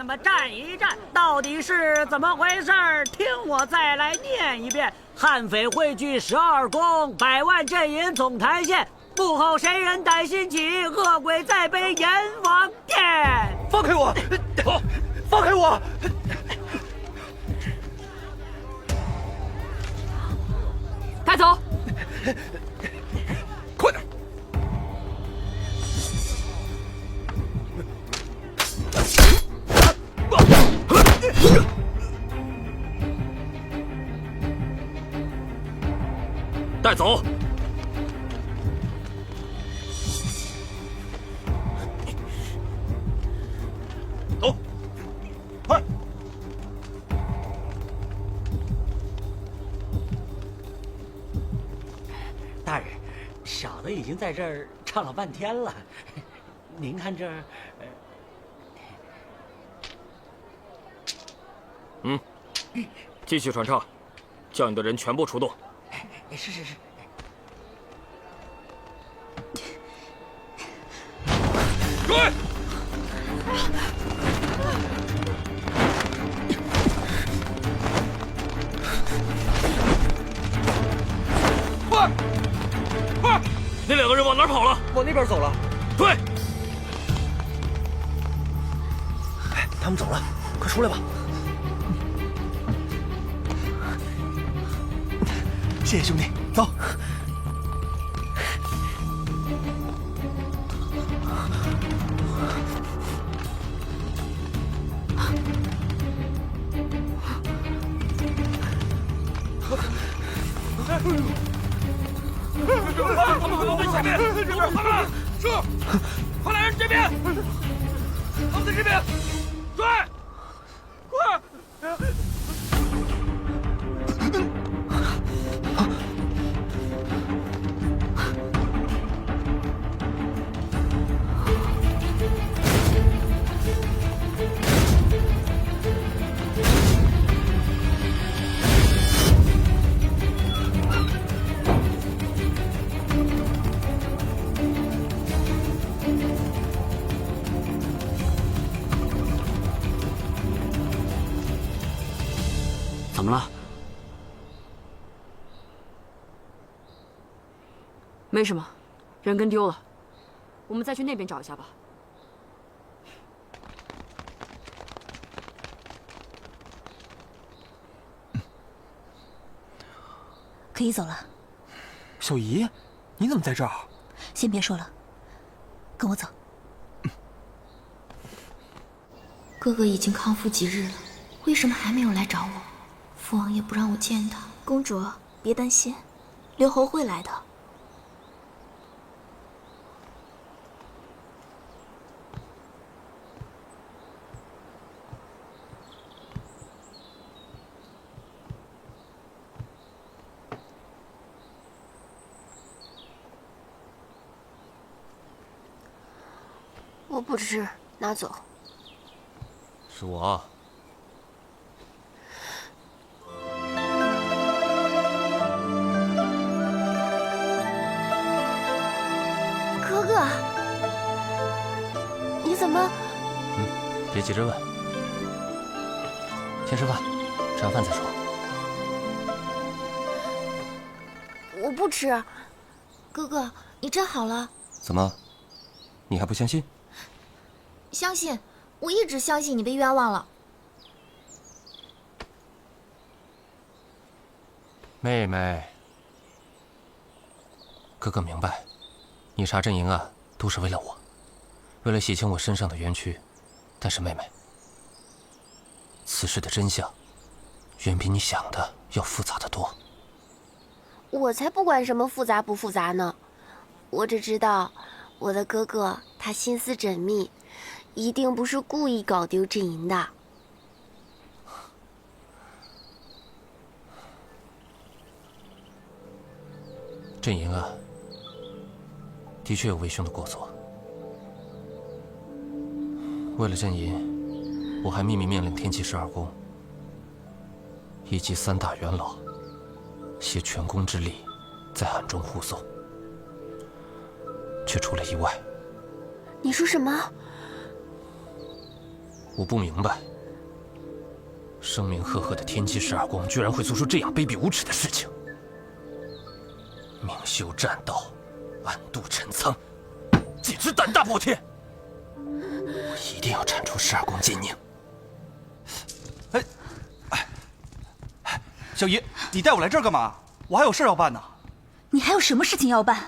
他妈战一战，到底是怎么回事？听我再来念一遍：悍匪汇聚12宫，100万阵营总台县，幕后谁人胆心起？恶鬼在背阎王殿。放开我！放开我！带走！快点！带走！走，快！大人，小的已经在这儿唱了半天了，您看这儿，继续传唱，叫你的人全部出动。是。追！快！快！那2个人往哪儿跑了？往那边走了。追！哎，他们走了，快出来吧！谢谢兄弟，走。他们可能在前面，快来！是，快来人这边！他们在这边，追！快！怎么了？没什么，人跟丢了，我们再去那边找一下吧。可以走了。小姨，你怎么在这儿？先别说了，跟我走。哥哥已经康复几日了，为什么还没有来找我？父王也不让我见他。公主，别担心，刘侯会来的。我不吃，拿走。是我。哥哥，你怎么？别急着问，先吃饭，吃完饭再说。我不吃。哥哥，你站好了。怎么？你还不相信？相信，我一直相信你被冤枉了。妹妹，哥哥明白，你杀阵营案都是为了我，为了洗清我身上的冤屈。但是妹妹，此事的真相远比你想的要复杂得多。我才不管什么复杂不复杂呢，我只知道我的哥哥他心思缜密，一定不是故意搞丢阵营的。阵营案的确有为兄的过错，为了阵营，我还秘密命令天启12宫以及3大元老携全宫之力在暗中护送，却出了意外。你说什么？我不明白，声名赫赫的天机十二宫居然会做出这样卑鄙无耻的事情。明修栈道，暗度陈仓，简直胆大包天！我一定要铲除十二宫奸佞。小姨，你带我来这儿干嘛？我还有事要办呢。你还有什么事情要办？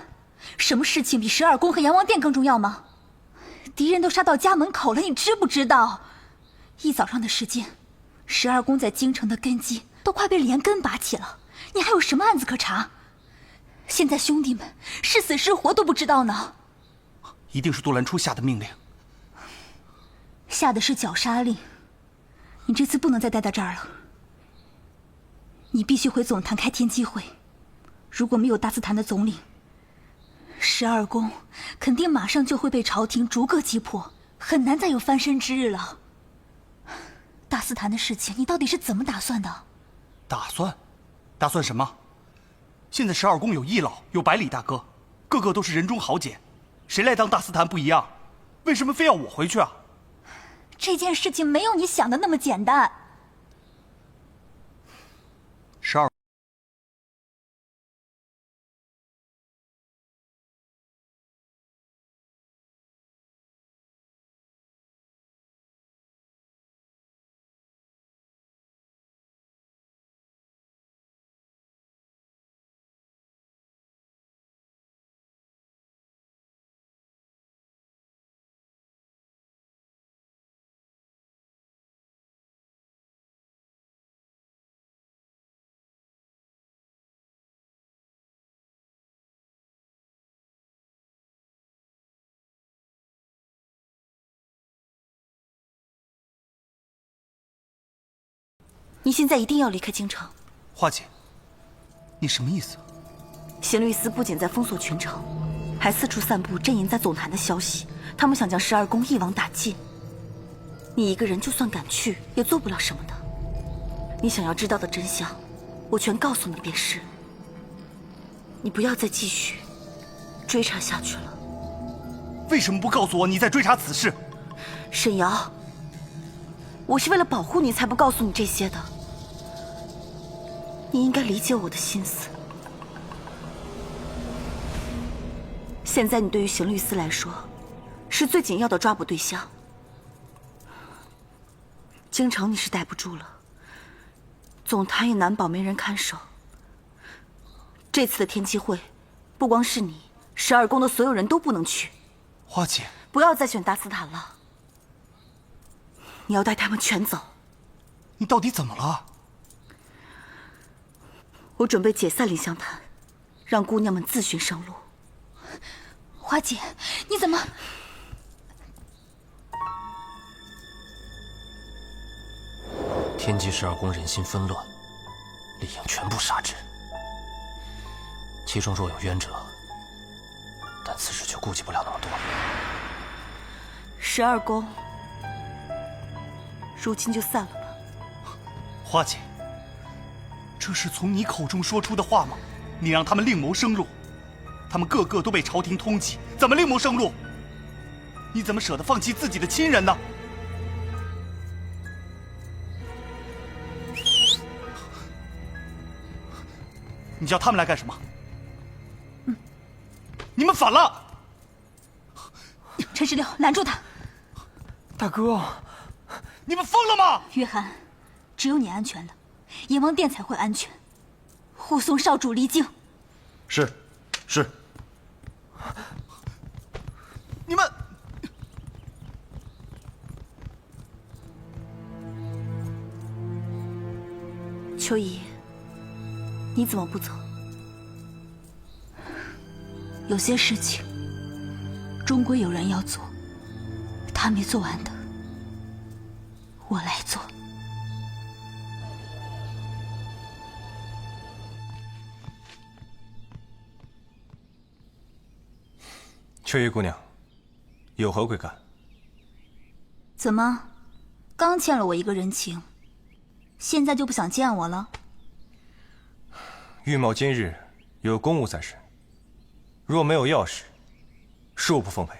什么事情比十二宫和阎王殿更重要吗？敌人都杀到家门口了，你知不知道？一早上的时间，十二宫在京城的根基都快被连根拔起了，你还有什么案子可查？现在兄弟们是死是活都不知道呢。一定是杜兰初下的命令。下的是绞杀令，你这次不能再待在这儿了。你必须回总坛开天机会，如果没有大司坛的总领，十二宫肯定马上就会被朝廷逐个击破，很难再有翻身之日了。大司坛的事情，你到底是怎么打算的？打算什么？现在十二宫有易老，有百里大哥，个个都是人中豪杰，谁来当大司坛不一样？为什么非要我回去啊？这件事情没有你想的那么简单。十二。你现在一定要离开京城。花姐，你什么意思？刑律司不仅在封锁全城，还四处散布阵营在总坛的消息，他们想将十二宫一网打尽。你一个人就算敢去，也做不了什么的。你想要知道的真相，我全告诉你便是。你不要再继续追查下去了。为什么不告诉我你在追查此事？沈瑶，我是为了保护你才不告诉你这些的。你应该理解我的心思。现在你对于刑律司来说，是最紧要的抓捕对象。京城你是待不住了，总坛也难保没人看守。这次的天机会，不光是你，十二宫的所有人都不能去。花姐，不要再选大司坛了，你要带他们全走。你到底怎么了？我准备解散林香坛，让姑娘们自寻生路。花姐，你怎么？天机十二宫人心纷乱，理应全部杀之。其中若有冤者，但此时却顾及不了那么多。十二宫，如今就散了吧。花姐，这是从你口中说出的话吗？你让他们另谋生路，他们个个都被朝廷通缉，怎么另谋生路？你怎么舍得放弃自己的亲人呢？你叫他们来干什么？你们反了！陈石榴，拦住他！大哥，你们疯了吗？约翰，只有你安全了，阎王殿才会安全。护送少主离京。是。你们，秋怡，你怎么不走？有些事情，终归有人要做，他没做完的，我来做。秋怡姑娘，有何贵干？怎么，刚欠了我一个人情，现在就不想见我了？玉茂今日有公务在身，若没有要事，恕不奉陪。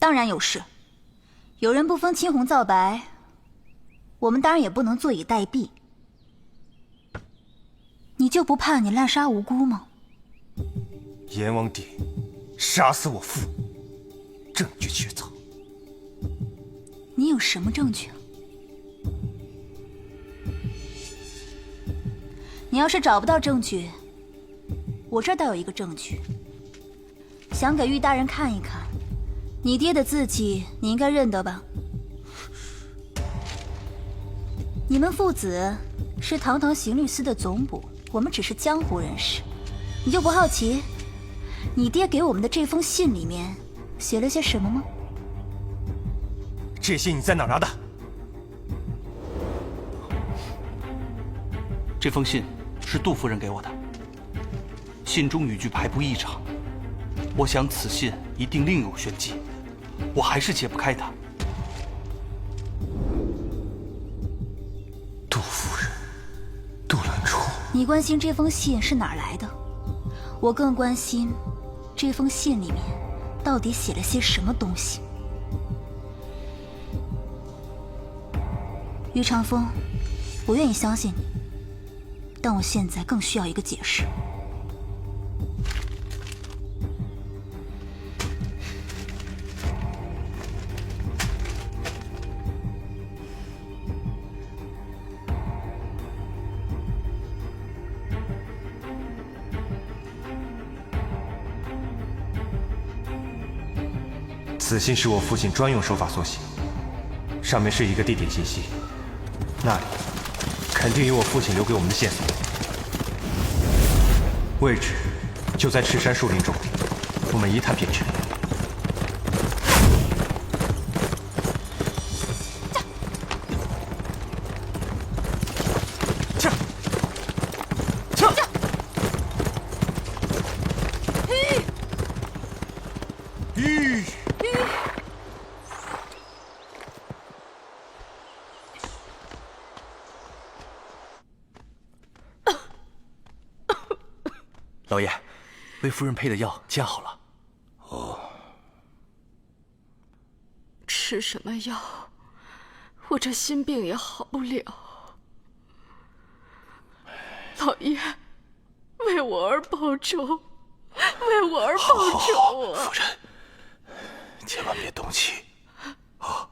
当然有事，有人不分青红皂白，我们当然也不能坐以待毙。你就不怕你滥杀无辜吗？阎王爹，杀死我父，证据确凿。你有什么证据？你要是找不到证据，我这儿倒有一个证据，想给玉大人看一看。你爹的字迹，你应该认得吧？你们父子是堂堂刑律司的总捕，我们只是江湖人士，你就不好奇，你爹给我们的这封信里面写了些什么吗？这信你在哪儿拿的？这封信是杜夫人给我的，信中语句排布异常，我想此信一定另有玄机，我还是解不开它。杜夫人，杜兰初，你关心这封信是哪儿来的，我更关心这封信里面到底写了些什么东西。于长风，我愿意相信你，但我现在更需要一个解释。此信是我父亲专用手法所写，上面是一个地点信息，那里肯定有我父亲留给我们的线索。位置就在赤山树林中，我们一探便知。老爷，为夫人配的药加好了。吃什么药？我这心病也好不了。老爷，为我而报仇，为我而报仇啊！夫人，千万别动气啊！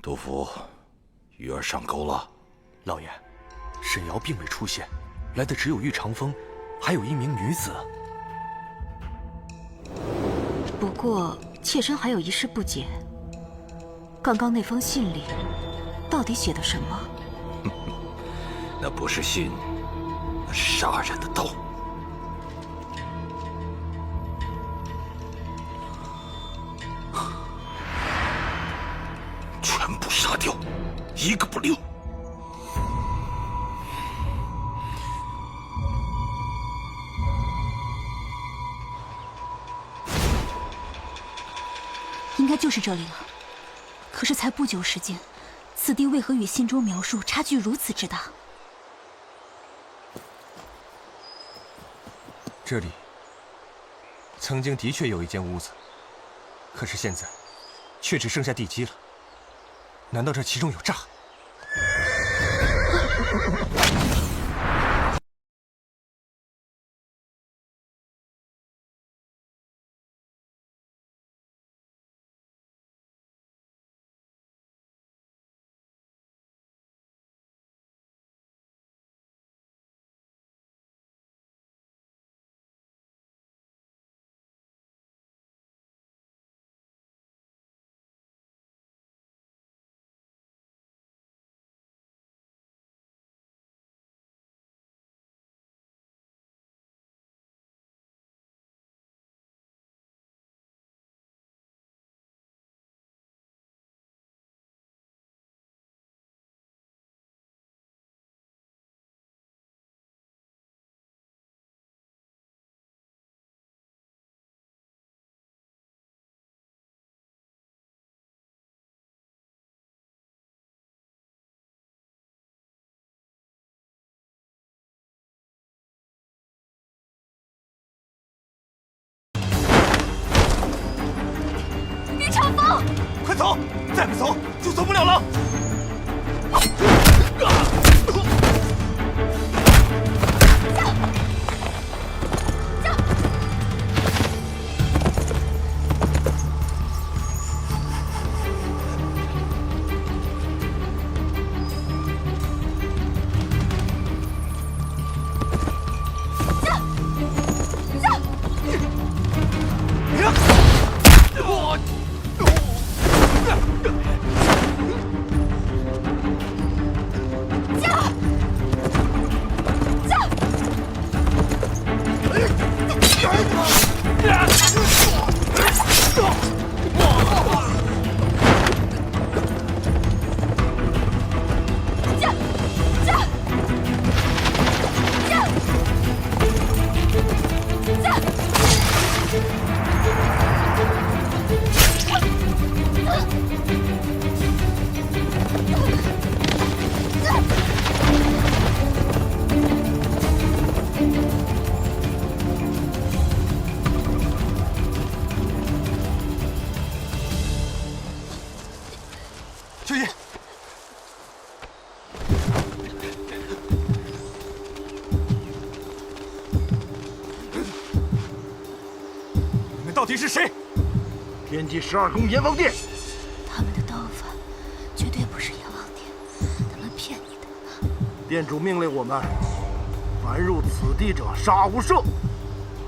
杜甫，鱼儿上钩了。老爷，沈瑶并未出现，来的只有玉长风，还有一名女子。不过妾身还有一事不解，刚刚那封信里到底写的什么？那不是信，那是杀人的刀。全部杀掉，一个不留。应该就是这里了。可是才不久时间，此地为何与信中描述差距如此之大？这里曾经的确有一间屋子，可是现在却只剩下地基了。难道这其中有诈？就走不了了。秋叶，你们到底是谁？天机12宫阎王殿。他们的刀法绝对不是阎王殿，他们骗你的。殿主命令我们，凡入此地者杀无赦，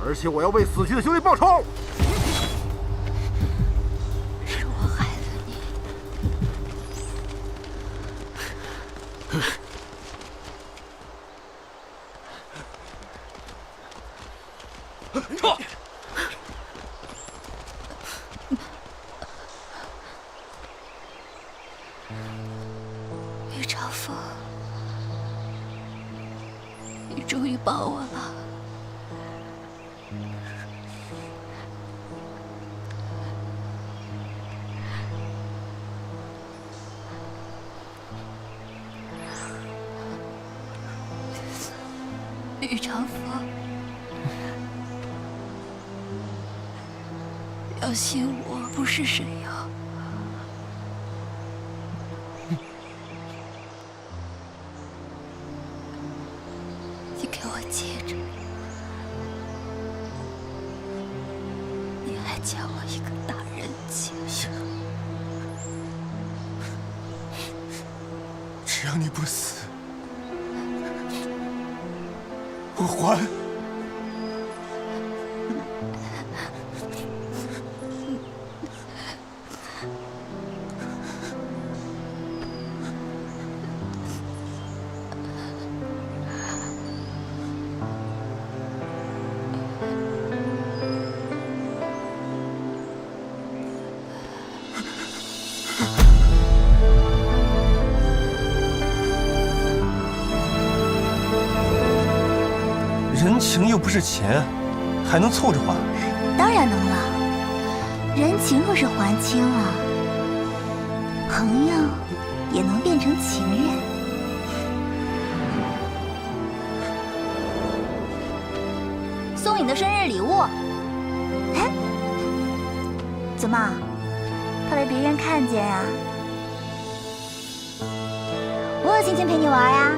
而且我要为死去的兄弟报仇。是我害了你。撤！玉朝父，你终于帮我了。玉朝父，要信我不是神药。你给我接着，你还欠我一个大人情。只要你不死，我还。人情又不是钱，还能凑着还？当然能了，人情若是还清了，朋友也能变成情人。送你的生日礼物，怎么，怕被别人看见呀？我有心情陪你玩呀，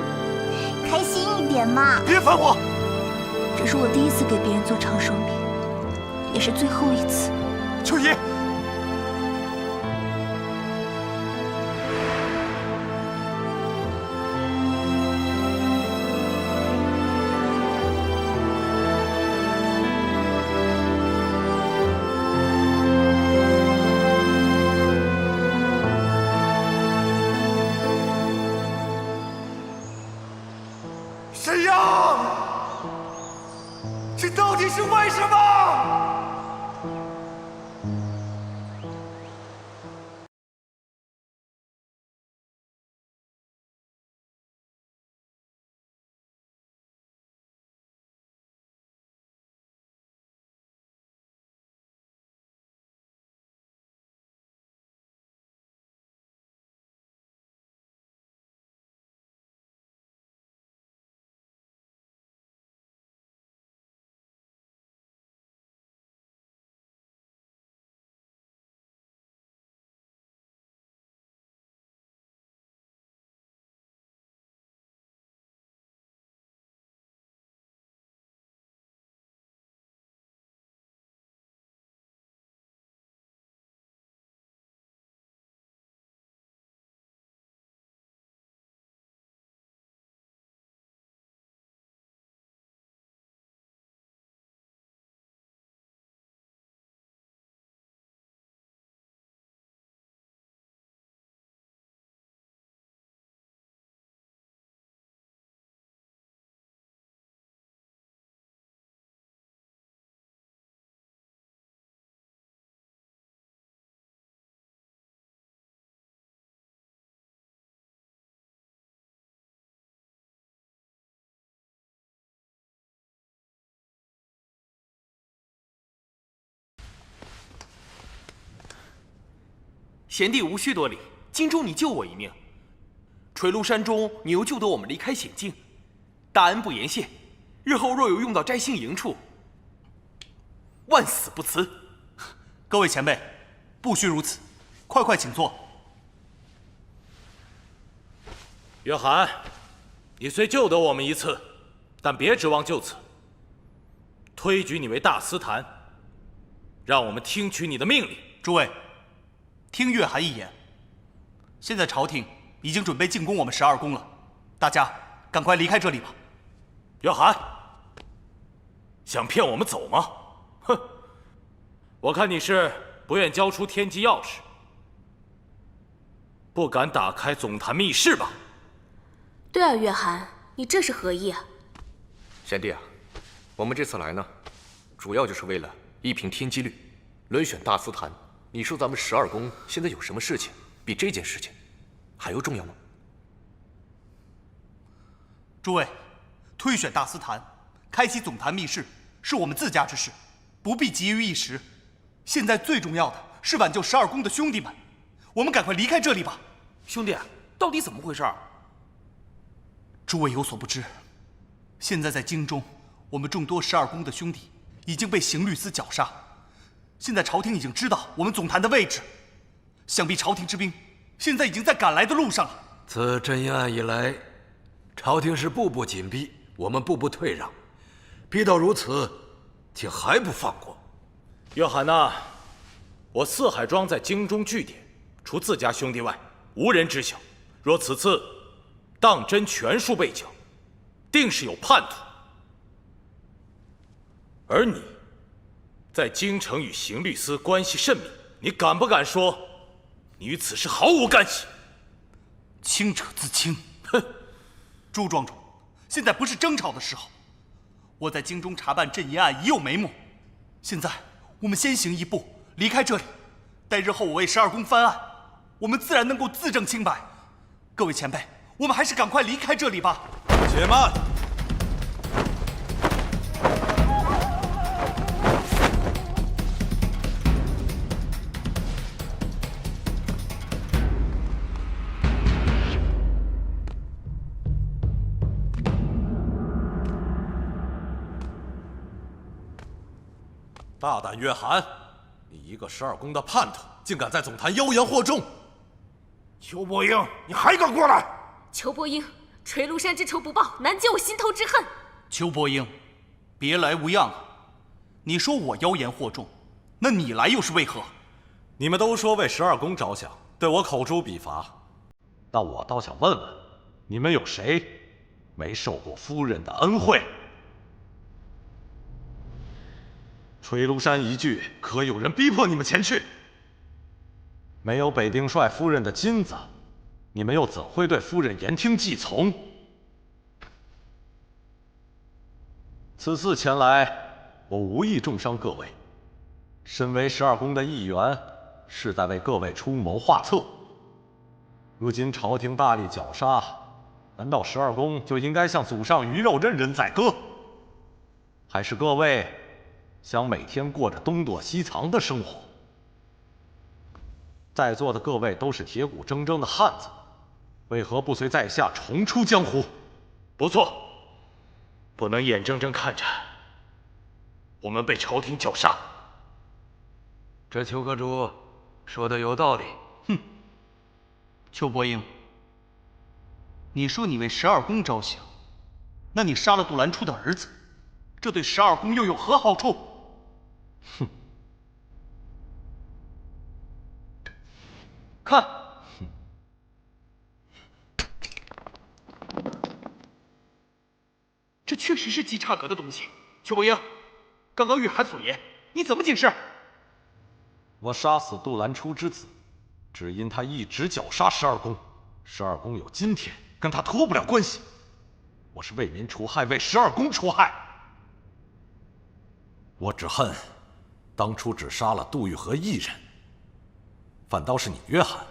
开心一点嘛。别烦我！这是我第一次给别人做长寿面，也是最后一次。秋叶。沈阳，这到底是为什么？贤弟无需多礼，荆州你救我一命，垂庐山中你又救得我们离开险境，大恩不言谢。日后若有用到摘星营处，万死不辞。各位前辈，不需如此，快请坐。约翰，你虽救得我们一次，但别指望就此。推举你为大司坛，让我们听取你的命令。诸位，听月涵一言。现在朝廷已经准备进攻我们12宫了，大家赶快离开这里吧。约翰，想骗我们走吗？哼！我看你是不愿交出天机钥匙，不敢打开总坛密室吧？对啊，月涵，你这是何意啊？贤弟啊，我们这次来呢，主要就是为了一凭天机律，轮选大司坛。你说咱们12宫现在有什么事情比这件事情还要重要吗？诸位，推选大司坛，开启总坛密室，是我们自家之事，不必急于一时。现在最重要的是挽救12宫的兄弟们，我们赶快离开这里吧。兄弟，到底怎么回事？诸位有所不知，现在在京中，我们众多12宫的兄弟已经被刑律司绞杀。现在朝廷已经知道我们总坛的位置，想必朝廷之兵现在已经在赶来的路上了。自镇阴案以来，朝廷是步步紧逼，我们步步退让，逼到如此，竟还不放过。约翰呐，我四海庄在京中据点，除自家兄弟外，无人知晓。若此次当真全数被剿，定是有叛徒。而你在京城与刑律司关系甚密，你敢不敢说你与此事毫无干系？清者自清。哼！朱庄主，现在不是争吵的时候。我在京中查办镇阴案已有眉目，现在我们先行一步，离开这里。待日后我为12宫翻案，我们自然能够自证清白。各位前辈，我们还是赶快离开这里吧。且慢！大胆约翰，你一个12宫的叛徒，竟敢在总坛妖言惑众！邱伯英，你还敢过来？邱伯英，垂庐山之仇不报，难解我心头之恨。邱伯英，别来无恙啊！你说我妖言惑众，那你来又是为何？你们都说为12宫着想，对我口诛笔伐，那我倒想问问，你们有谁没受过夫人的恩惠？垂庐山一聚，可有人逼迫你们前去？没有北丁帅夫人的金子，你们又怎会对夫人言听计从？此次前来，我无意重伤各位。身为12宫的一员，是在为各位出谋划策。如今朝廷大力绞杀，难道12宫就应该像祖上鱼肉任人宰割？还是各位想每天过着东躲西藏的生活？在座的各位都是铁骨铮铮的汉子，为何不随在下重出江湖？不错，不能眼睁睁看着我们被朝廷绞杀。这邱阁主说的有道理。哼，邱伯英，你说你为12宫着想，那你杀了杜兰初的儿子，这对12宫又有何好处？哼！看，这确实是极差格的东西。邱伯英，刚刚玉涵所言，你怎么解释？我杀死杜兰初之子，只因他一直绞杀12宫，12宫有今天，跟他脱不了关系。我是为民除害，为12宫除害。我只恨当初只杀了杜玉和一人，反倒是你约翰，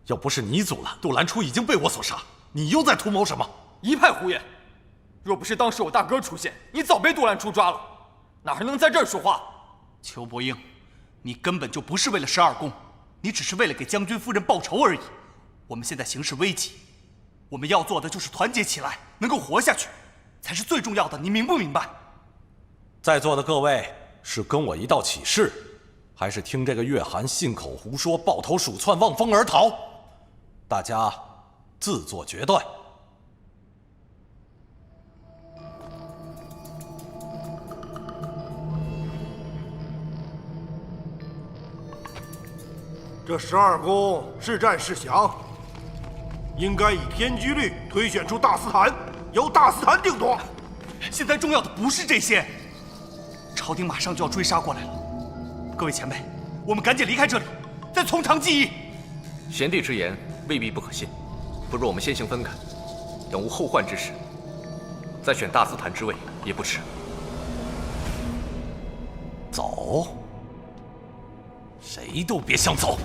要不是你阻拦，杜兰初已经被我所杀。你又在图谋什么？一派胡言！若不是当时我大哥出现，你早被杜兰初抓了，哪还能在这儿说话？邱伯英，你根本就不是为了12宫，你只是为了给将军夫人报仇而已。我们现在形势危急，我们要做的就是团结起来，能够活下去，才是最重要的。你明不明白？在座的各位是跟我一道起事，还是听这个月寒信口胡说、抱头鼠窜、望风而逃？大家自作决断。这12宫是战是降，应该以天机律推选出大司坛，由大司坛定夺。现在重要的不是这些，朝廷马上就要追杀过来了。各位前辈，我们赶紧离开这里，再从长计议。贤弟之言未必不可信，不如我们先行分开，等无后患之时，再选大司坛之位也不迟。走，谁都别想走！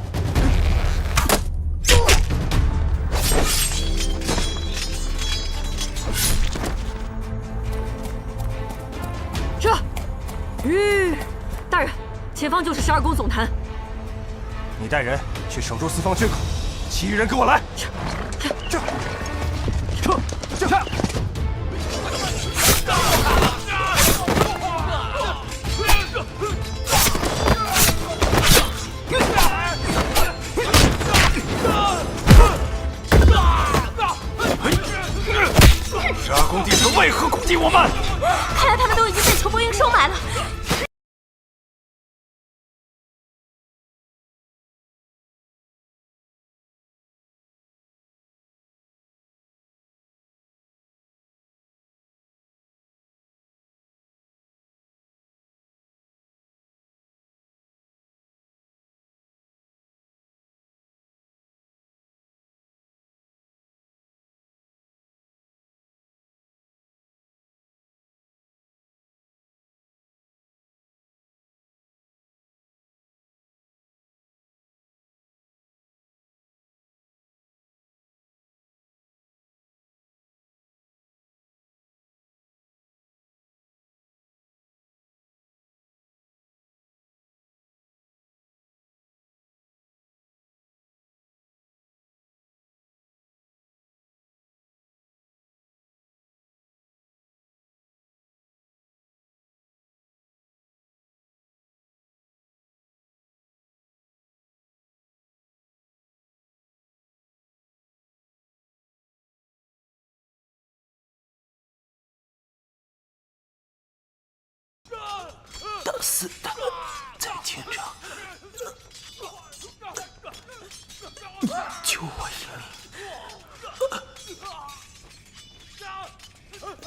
这，大人，前方就是12宫总坛。你带人去守住四方缺口，其余人跟我来。撤！12宫帝臣为何攻击我们？看来他们都已经被裘伯英收买了。大死的，在天上，救我一命！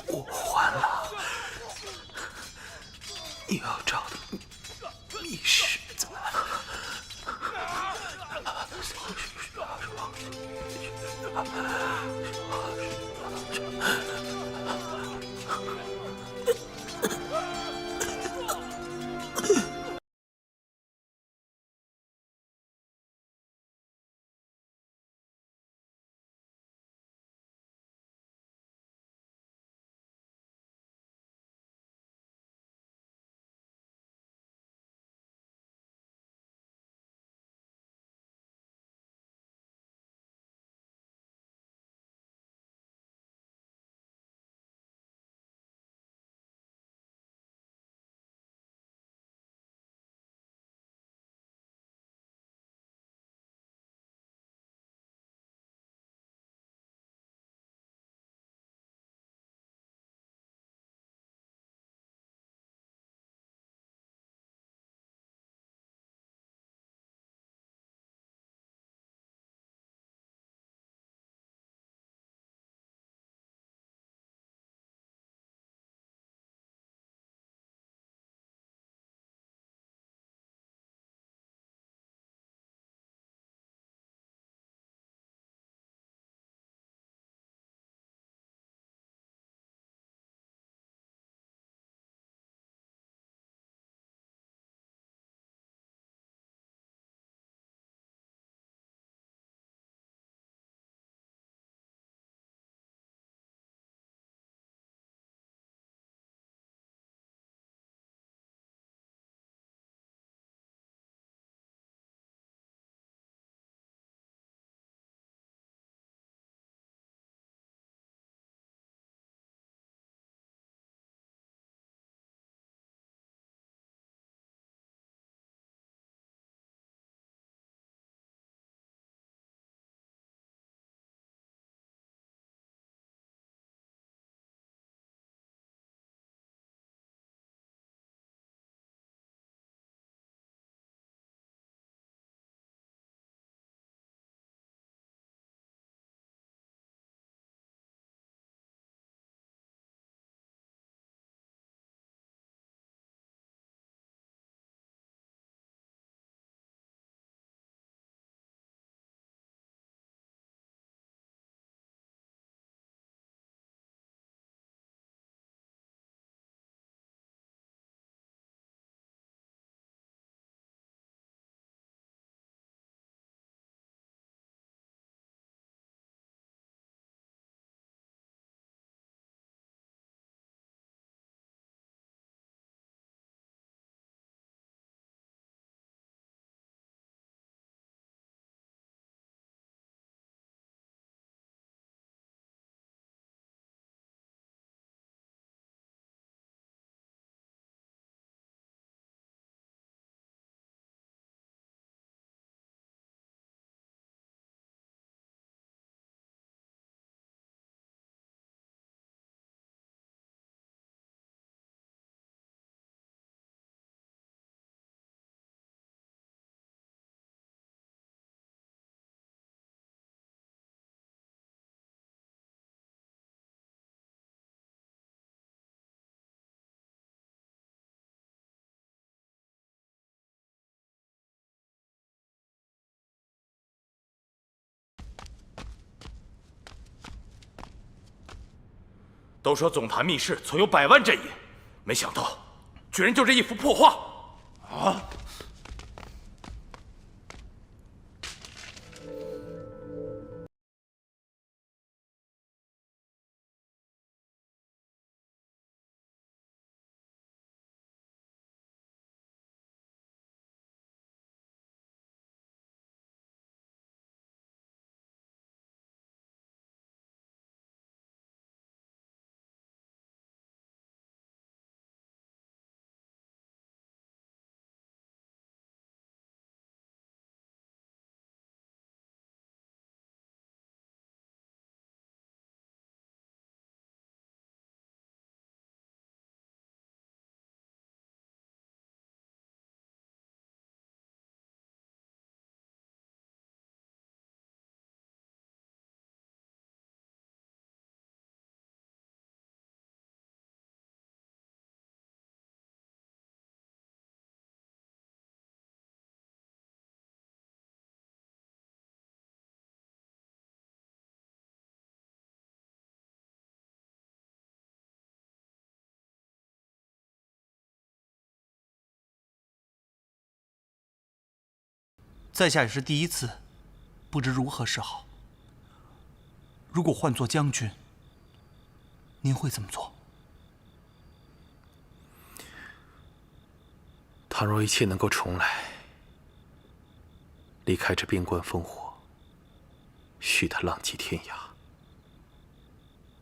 我还了，你要找的密室在。都说总坛密室存有100万阵银，没想到居然就这一幅破画！啊！在下也是第一次，不知如何是好。如果换做将军，您会怎么做？倘若一切能够重来，离开这边关烽火，许他浪迹天涯，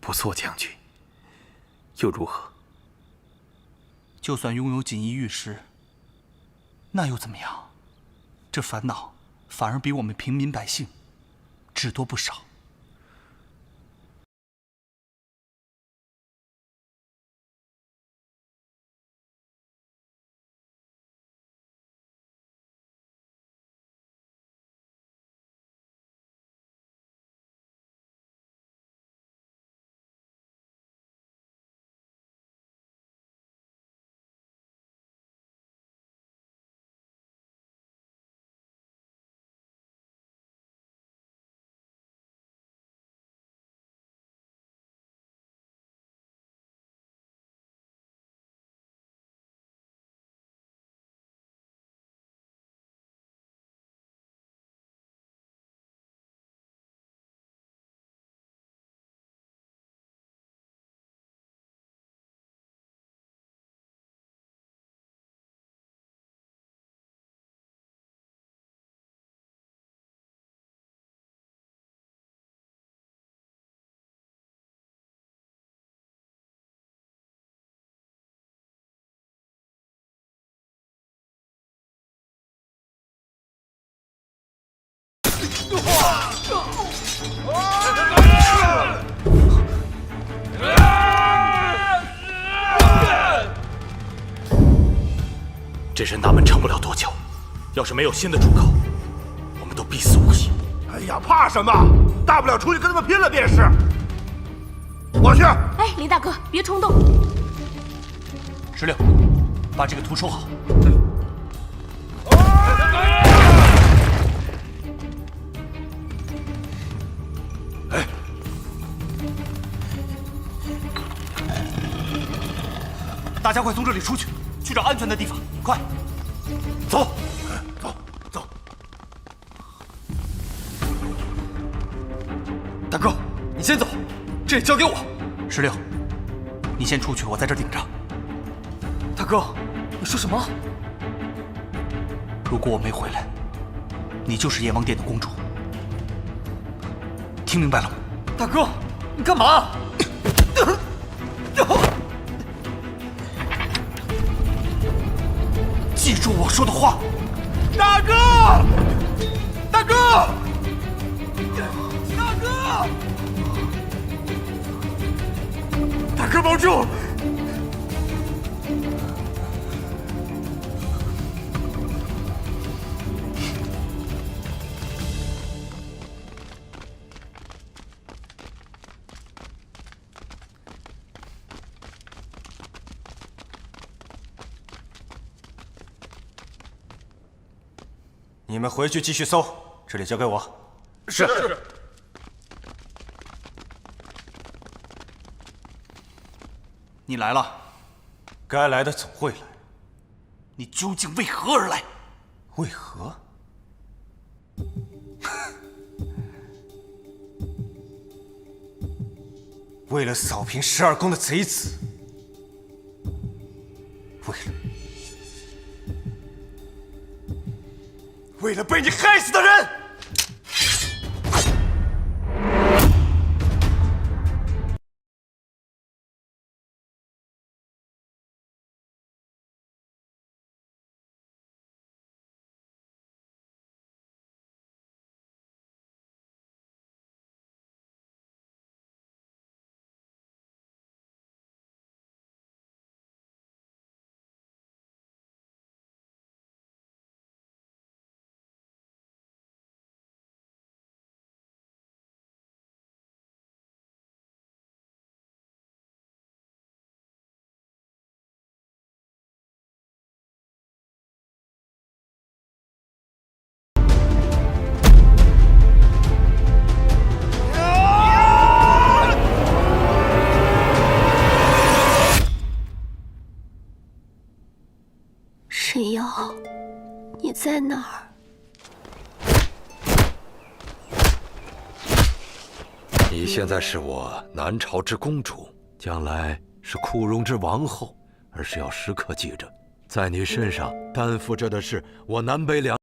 不做将军又如何？就算拥有锦衣玉食，那又怎么样？这烦恼反而比我们平民百姓只多不少。这扇大门撑不了多久，要是没有新的出口，我们都必死无疑。哎呀，怕什么？大不了出去跟他们拼了便是。我去。哎，林大哥，别冲动。石榴，把这个图收好。哎，大家快从这里出去，去找安全的地方，快！走，走，走。大哥，你先走，这里交给我。石榴，你先出去，我在这顶着。大哥，你说什么？如果我没回来，你就是阎王殿的公主。听明白了吗？大哥，你干嘛？记住我说的话。大哥，大哥，大哥，大哥保重！你们回去继续搜，这里交给我。是。你来了，该来的总会来。你究竟为何而来？为何？为了扫平12宫的贼子，为了被你害死的人。沈瑶，你在哪儿？你现在是我南朝之公主，将来是库容之王后，而是要时刻记着，在你身上担负着的是我南北两。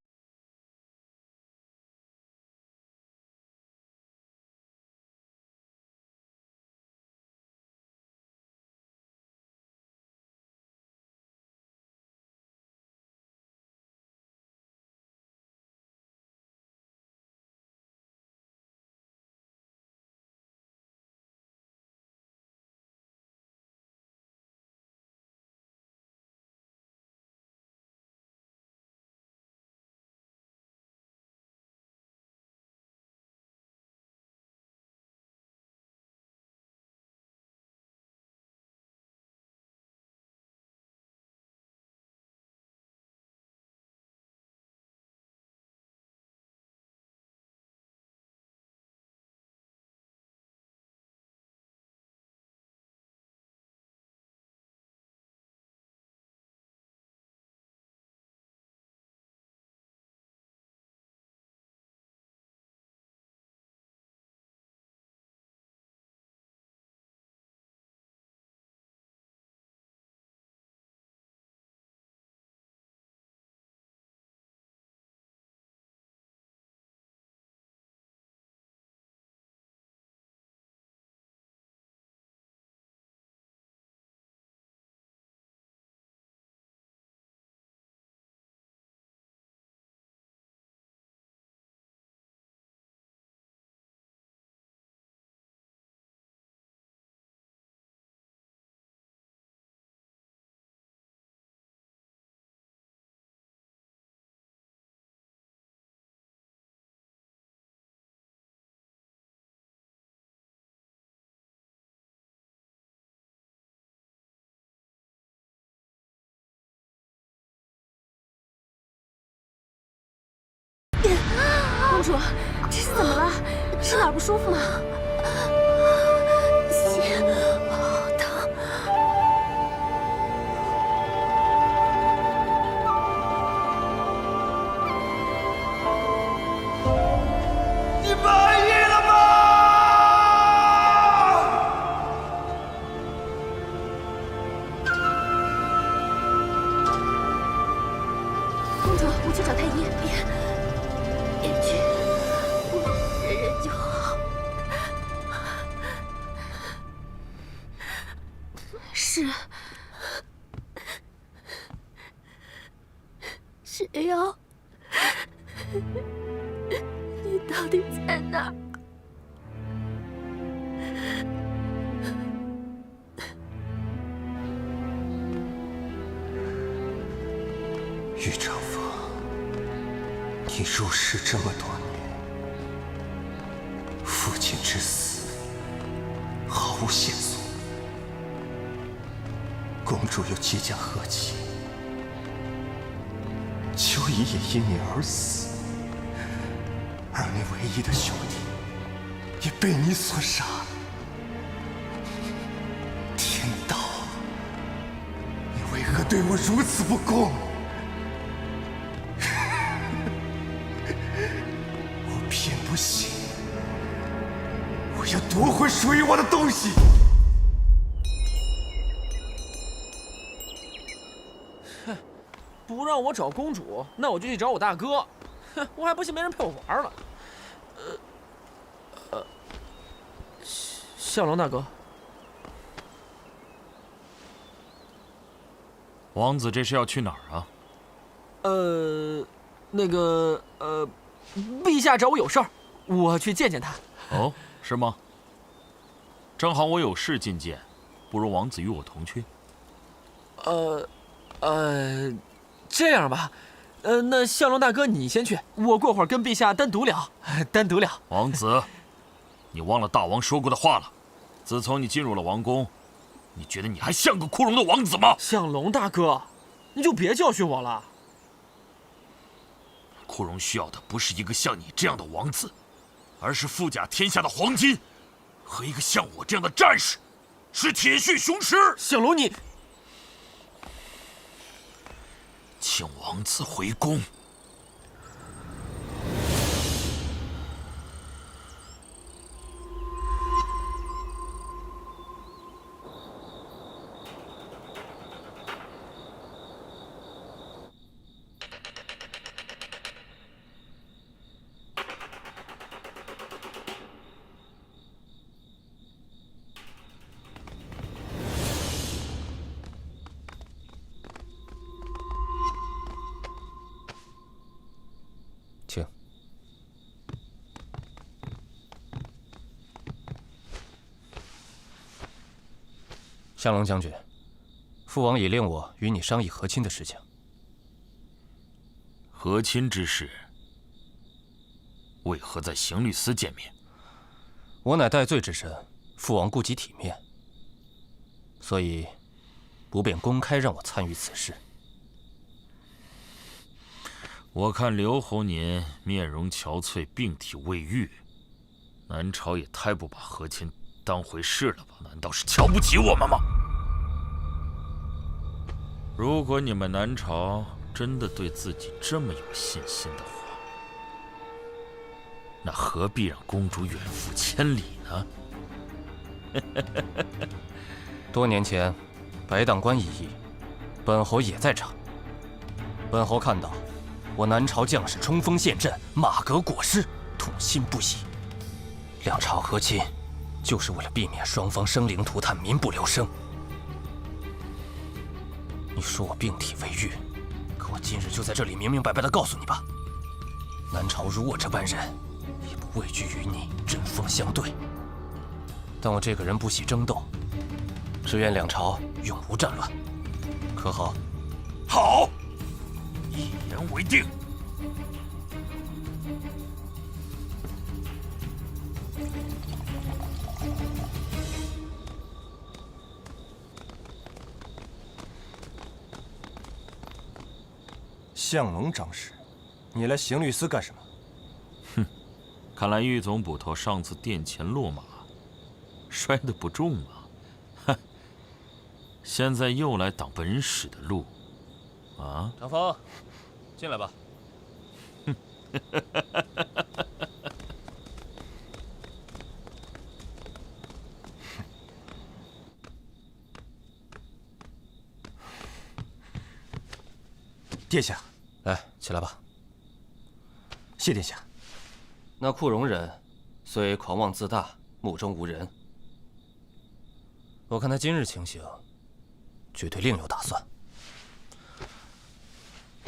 公主，这是怎么了？是哪儿不舒服吗？心好疼。你满意了吗？公主，我去找太医。别去，我忍忍就好。是。沈瑶，你到底在哪儿？玉丈夫，你入世这么多年，父亲之死毫无线索，公主又即将和亲，秋怡也因你而死，而你唯一的兄弟也被你所杀。天道，对我如此不公，我偏不信。我要夺回属于我的东西。哼，不让我找公主，那我就去找我大哥。哼，我还不信没人陪我玩了。向龙大哥，王子这是要去哪儿啊？陛下找我有事儿，我去见见他。哦，是吗？正好我有事觐见，不如王子与我同去。这样吧，那向龙大哥你先去，我过会儿跟陛下单独聊，单独聊。王子，你忘了大王说过的话了。自从你进入了王宫，你觉得你还像个枯荣的王子吗？向龙大哥，你就别教训我了。枯荣需要的不是一个像你这样的王子，而是富甲天下的黄金，和一个像我这样的战士，是铁血雄狮。向龙，你，请王子回宫。请。向龙将军，父王已令我与你商议和亲的事情。和亲之事，为何在刑律司见面？我乃戴罪之身，父王顾及体面，所以不便公开让我参与此事。我看刘侯您面容憔悴，病体未愈，南朝也太不把和亲当回事了吧？难道是瞧不起我们吗？如果你们南朝真的对自己这么有信心的话，那何必让公主远赴千里呢？多年前，白荡关一役，本侯也在场。本侯看到我南朝将士冲锋陷阵，马革裹尸，痛心不已。两朝和亲，就是为了避免双方生灵涂炭，民不聊生。你说我病体未愈，可我今日就在这里明明白白地告诉你吧，南朝如我这般人，也不畏惧与你针锋相对。但我这个人不喜争斗，只愿两朝永无战乱，可好？好，一言为定。向龙长史，你来刑律司干什么？哼，看来玉总捕头上次殿前落马，摔得不重啊。哼，现在又来挡本使的路，啊？长风，进来吧。殿下，来，起来吧。谢殿下。那库容人虽狂妄自大，目中无人，我看他今日情形，绝对另有打算。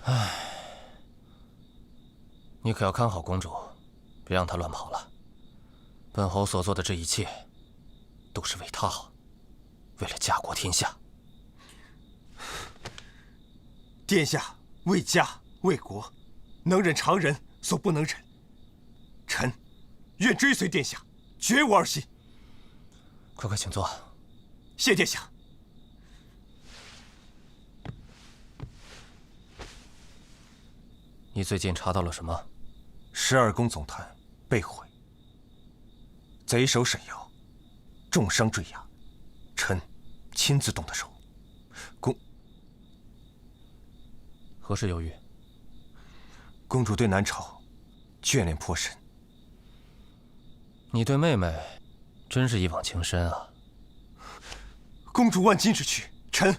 唉，你可要看好公主，别让她乱跑了。本侯所做的这一切，都是为她好，为了家国天下。殿下为家为国，能忍常人所不能忍。臣愿追随殿下，绝无二心。快快请坐。谢殿下。你最近查到了什么？12宫总坛被毁，贼首沈瑶重伤坠崖，臣亲自动的手。何事有余？公主对南朝眷恋颇深。你对妹妹真是一往情深啊！公主万金之躯，臣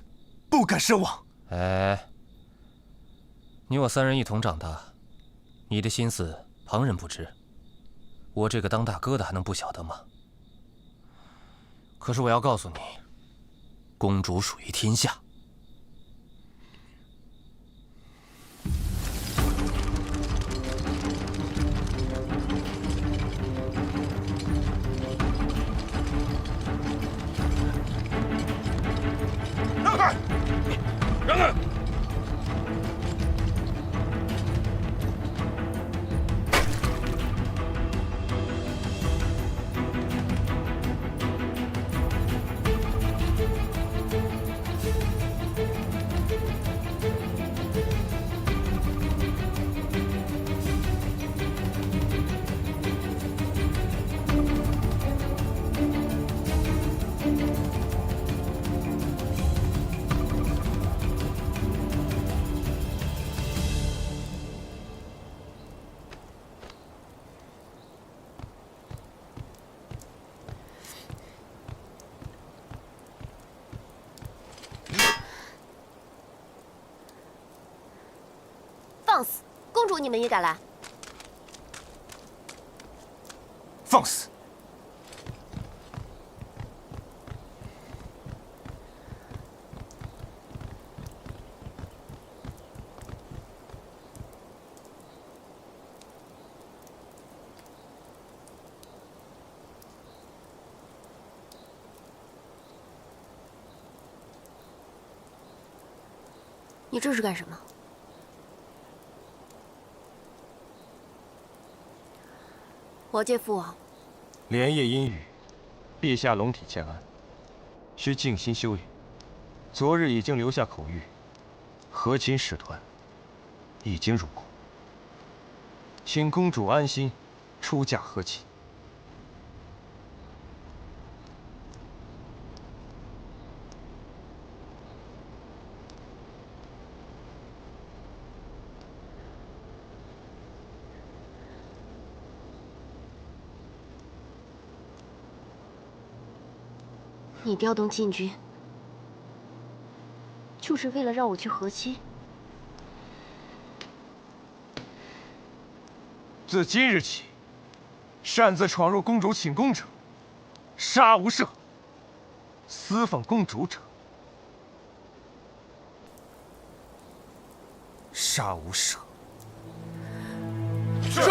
不敢奢望。哎，你我3人一同长大，你的心思旁人不知，我这个当大哥的还能不晓得吗？可是我要告诉你，公主属于天下。让开！让开！放肆！公主，你们也敢来？放肆！你这是干什么？我见父王，连夜阴雨，陛下龙体欠安，需静心修养。昨日已经留下口谕，和亲使团已经入宫，请公主安心出嫁和亲。你调动禁军，就是为了让我去和亲？自今日起，擅自闯入公主寝宫者，杀无赦；私访公主者，杀无赦。是。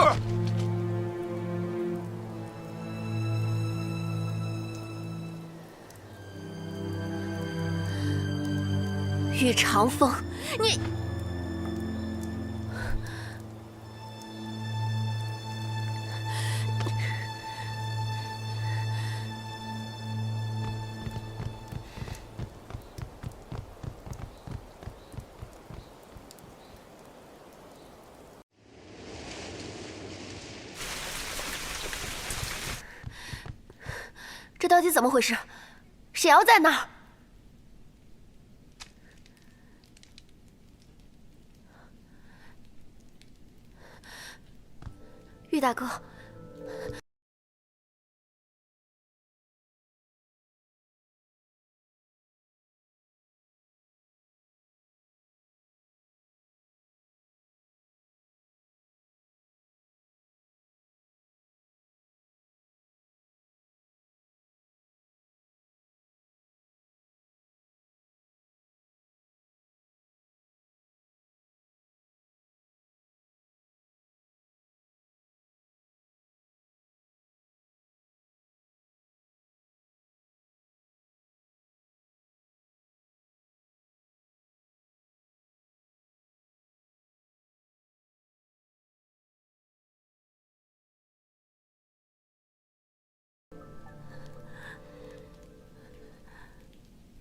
玉长风，你这到底怎么回事？谁要在那儿？玉大哥，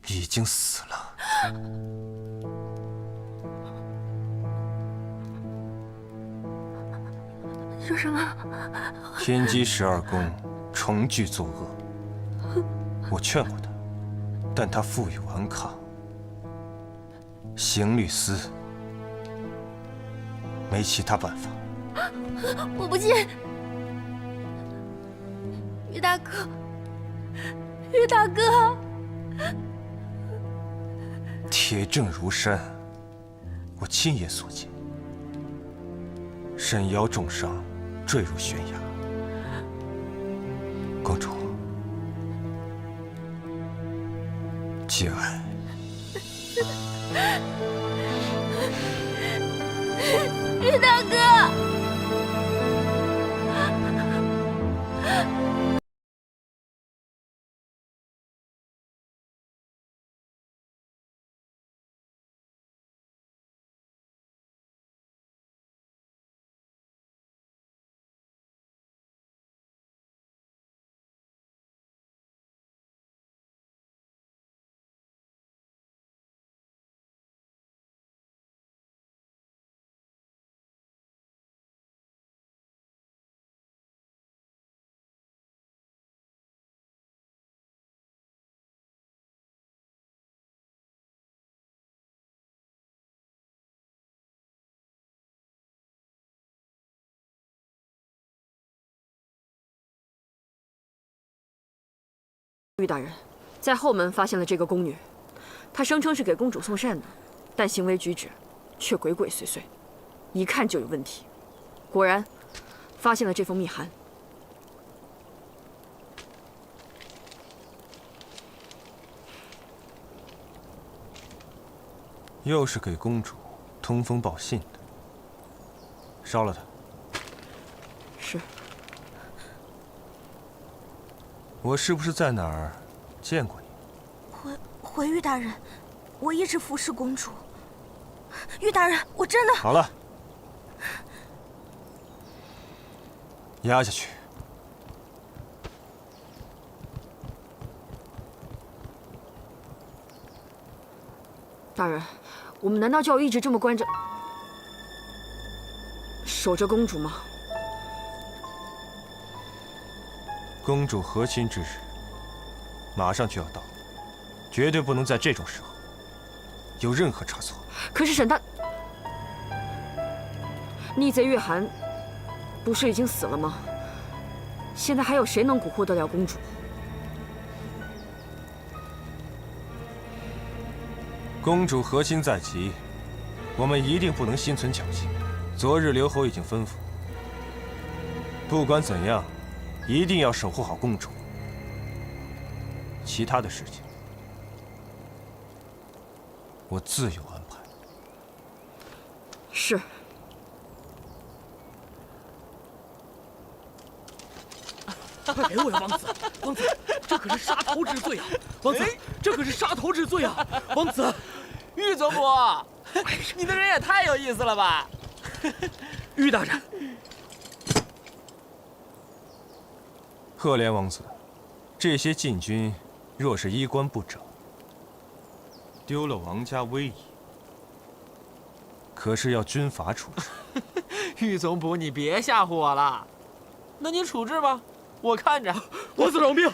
已经死了。你说什么？天机12宫重聚作恶，我劝过他，但他负隅顽抗，行律司没其他办法。我不信，于大哥，于大哥，铁证如山，我亲眼所见。沈瑶重伤，坠入悬崖。公主，节哀。于大哥。玉大人，在后门发现了这个宫女，她声称是给公主送膳的，但行为举止却鬼鬼祟祟，一看就有问题。果然，发现了这封密函。又是给公主通风报信的，烧了它。是。我是不是在哪儿见过你？回玉大人，我一直服侍公主。玉大人，我真的……好了，压下去。大人，我们难道就要一直这么关着、守着公主吗？公主和亲之日马上就要到，绝对不能在这种时候有任何差错。可是沈大，逆贼月寒不是已经死了吗？现在还有谁能蛊惑得了公主？公主和亲在即，我们一定不能心存侥幸。昨日刘侯已经吩咐，不管怎样，一定要守护好公主。其他的事情，我自有安排。是。给我呀，王子！王子，这可是杀头之罪啊！王子，这可是杀头之罪啊！王子，玉总捕，你的人也太有意思了吧！玉大人，赫连王子，这些禁军若是衣冠不整，丢了王家威仪，可是要军法处置。玉总捕，你别吓唬我了。那你处置吧，我看着。王子饶命！